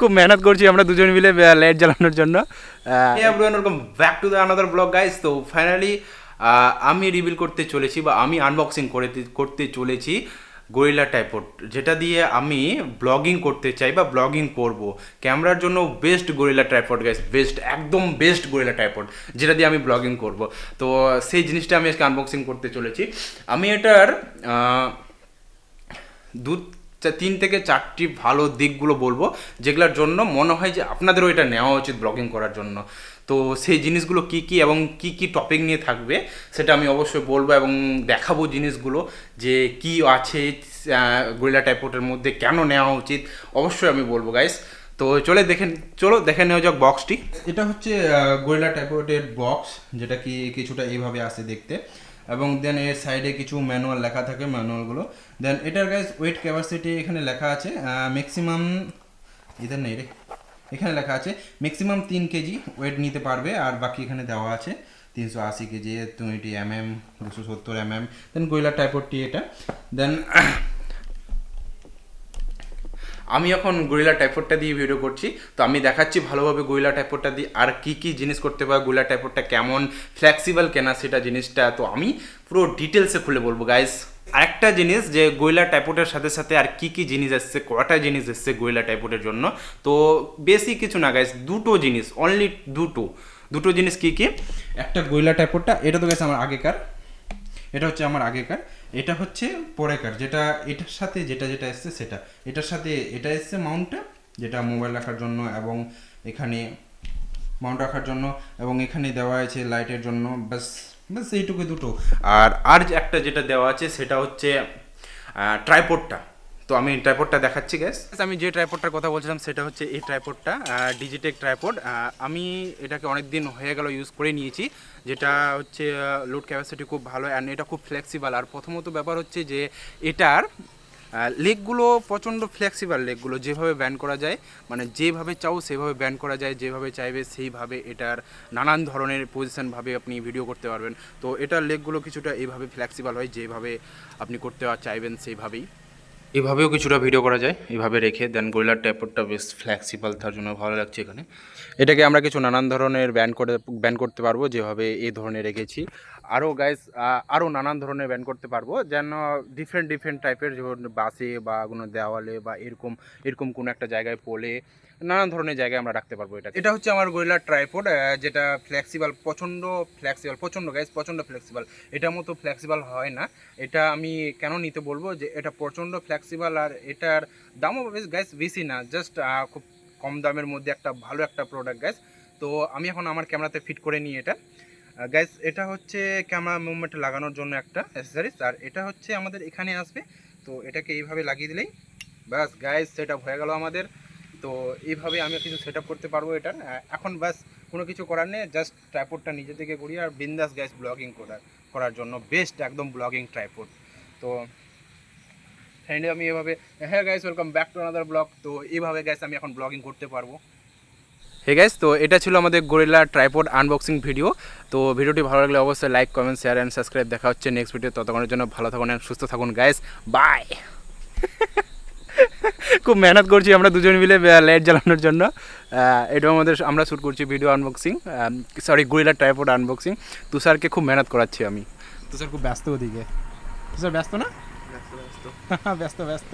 খুব মেহনত করছি আমরা দুজন মিলে লাইট জ্বালানোর জন্য। Hey everyone, welcome back to the another vlog guys. তো ফাইনালি আমি রিভিল করতে চলেছি বা আমি আনবক্সিং করতে চলেছি গরিলা টাইপড, যেটা দিয়ে আমি ব্লগিং করতে চাই বা ব্লগিং করব। ক্যামেরার জন্য best gorilla tripod guys, best, একদম বেস্ট গরিলা ট্রাইপড, যেটা দিয়ে আমি ব্লগিং করব। তো সেই জিনিসটা আমি আজকে আনবক্সিং করতে চলেছি। আমি এটার তিন থেকে চারটি ভালো দিকগুলো বলবো, যেগুলোর জন্য মনে হয় যে আপনাদেরও এটা নেওয়া উচিত ব্লগিং করার জন্য। তো সেই জিনিসগুলো কি কি এবং কি কি টপিক নিয়ে থাকবে সেটা আমি অবশ্যই বলবো এবং দেখাবো জিনিসগুলো, যে কি আছে গরিলা টাইপটের মধ্যে, কেন নেওয়া উচিত, অবশ্যই আমি বলবো গাইস। তো চলো দেখে নেওয়া যাক বক্সটি। এটা হচ্ছে গরিলা টাইপটের বক্স, যেটা কি কিছুটা এইভাবে আসে দেখতে, এবং দেন এর সাইডে কিছু ম্যানুয়াল লেখা থাকে, ম্যানুয়ালগুলো। দেন এটার গাইস ওয়েট ক্যাপাসিটি এখানে লেখা আছে, ম্যাক্সিমাম ইধার নেই রে, এখানে লেখা আছে ম্যাক্সিমাম 3 কেজি ওয়েট নিতে পারবে, আর বাকি এখানে দেওয়া আছে 380 কেজি, 20 mm, 270 mm। দেন গরিলা টাইপডটি এটা। দেন আমি এখন গরিলা টাইপডটা দিয়ে ভিডিও করছি, তো আমি দেখাচ্ছি ভালোভাবে গরিলা টাইপডটা দিয়ে আর কি কি জিনিস করতে পারে, গরিলা টাইপডটা কেমন ফ্লেক্সিবল কেনা সেটা জিনিসটা তো আমি পুরো ডিটেলসে খুলে বলবো গাইস। আরেকটা জিনিস, যে গরিলা টাইপডের সাথে সাথে আর কি কি জিনিস এসছে, কটা জিনিস এসছে গরিলা টাইপডের জন্য। তো বেশি কিছু না গাইস, দুটো জিনিস, অনলি দুটো জিনিস কি কি। একটা গরিলা টাইপডটা, এটা তো গাইস আমার আগেকার, এটা হচ্ছে আমার আগেকার, এটা হচ্ছে পরেকার, যেটা এটার সাথে যেটা যেটা এসছে সেটা, এটার সাথে এটা এসছে মাউন্টটা, যেটা মোবাইল রাখার জন্য, এবং এখানে মাউন্ট রাখার জন্য, এবং এখানে দেওয়া আছে লাইটের জন্য, ব্যাস ব্যাস এইটুকু দুটো। আর একটা যেটা দেওয়া আছে সেটা হচ্ছে ট্রাইপডটা। তো আমি ট্রাইপডটা দেখাচ্ছি গ্যাস। আমি যে ট্রাইপডটার কথা বলছিলাম সেটা হচ্ছে এই ট্রাইপডটা, ডিজিটেক ট্রাইপড। আমি এটাকে অনেক দিন হয়ে গেল ইউজ করে নিয়েছি, যেটা হচ্ছে লোড ক্যাপাসিটি খুব ভালো, অ্যান্ড এটা খুব ফ্লেক্সিবল। আর প্রথমত ব্যাপার হচ্ছে যে এটার লেগগুলো প্রচণ্ড ফ্লেক্সিবল, লেগগুলো যেভাবে ব্যান্ড করা যায়, মানে যেভাবে চাও সেভাবে ব্যান্ড করা যায়, যেভাবে চাইবে সেইভাবে এটার নানান ধরনের পজিশনভাবে আপনি ভিডিও করতে পারবেন। তো এটার লেগগুলো কিছুটা এইভাবে ফ্লেক্সিবল হয়, যেভাবে আপনি করতে চাইবেন সেইভাবেই। এভাবেও কিছুটা ভিডিও করা যায় এইভাবে রেখে। দেন গরিলার টাইপডটা বেশ ফ্লেক্সিবল, তার জন্য ভালো লাগছে এখানে। এটাকে আমরা কিছু নানান ধরনের ব্যান্ড করতে পারবো, যেভাবে এই ধরনের রেখেছি। আরও গাইস আরও নানান ধরনের ব্যান্ড করতে পারবো, যেন ডিফারেন্ট টাইপের, যেমন বাসে বা কোনো দেওয়ালে বা এরকম কোনো একটা জায়গায় পোলে, নানান ধরনের জায়গায় আমরা রাখতে পারবো। এটা হচ্ছে আমার গরিলার ট্রাইপড, যেটা ফ্লেক্সিবল, প্রচণ্ড গাইস, প্রচণ্ড ফ্লেক্সিবল। এটার মতো ফ্লেক্সিবল হয় না। এটা আমি কেন নিতে বলবো, যে এটা প্রচণ্ড ফ্লেক্সিবল, আর এটার দামও গাইস বেশি না, জাস্ট খুব কম দামের মধ্যে একটা ভালো একটা প্রোডাক্ট গাইস। তো আমি এখন আমার ক্যামেরাতে ফিট করে নিই এটা গাইস। এটা হচ্ছে ক্যামেরা মুভমেন্ট লাগানোর জন্য একটা অ্যাক্সেসরিজ, আর এটা হচ্ছে আমাদের এখানে আসবে। তো এটাকে এইভাবে লাগিয়ে দিলেই ব্যাস গাইস সেট আপ হয়ে গেল আমাদের। তো এইভাবে আমি কিছু সেট আপ করতে পারবো এটার। এখন ব্যাস কোনো কিছু করার নেই, জাস্ট ট্রাইপডটা নিজে থেকে ঘুরিয়ে আর বিন্দাস গাইস ব্লগিং করার জন্য বেস্ট একদম ব্লগিং ট্রাইপড। তো ফাইনালি আমি এভাবে, হ্যাঁ guys welcome back to another blog. তো এইভাবে গাইস আমি এখন ব্লগিং করতে পারবো। হে গাইস, তো এটা ছিল আমাদের গরিলা ট্রাইপড আনবক্সিং ভিডিও। তো ভিডিওটি ভালো লাগলে অবশ্যই like, comment, share and subscribe. দেখা হচ্ছে নেক্সট ভিডিও, ততক্ষণের জন্য ভালো থাকুন অ্যান্ড সুস্থ থাকুন গাইস, বাই। খুব মেহনত করছি আমরা দুজন মিলে লাইট জ্বালানোর জন্য। এটাও আমাদের আমরা শ্যুট করছি video unboxing, sorry gorilla tripod unboxing. তুষারকে খুব মেহনত করাচ্ছি আমি। তুষার খুব ব্যস্ত ওদিকে। তুষার ব্যস্ত না? ব্যস্ত ব্যস্ত ব্যস্ত ব্যস্ত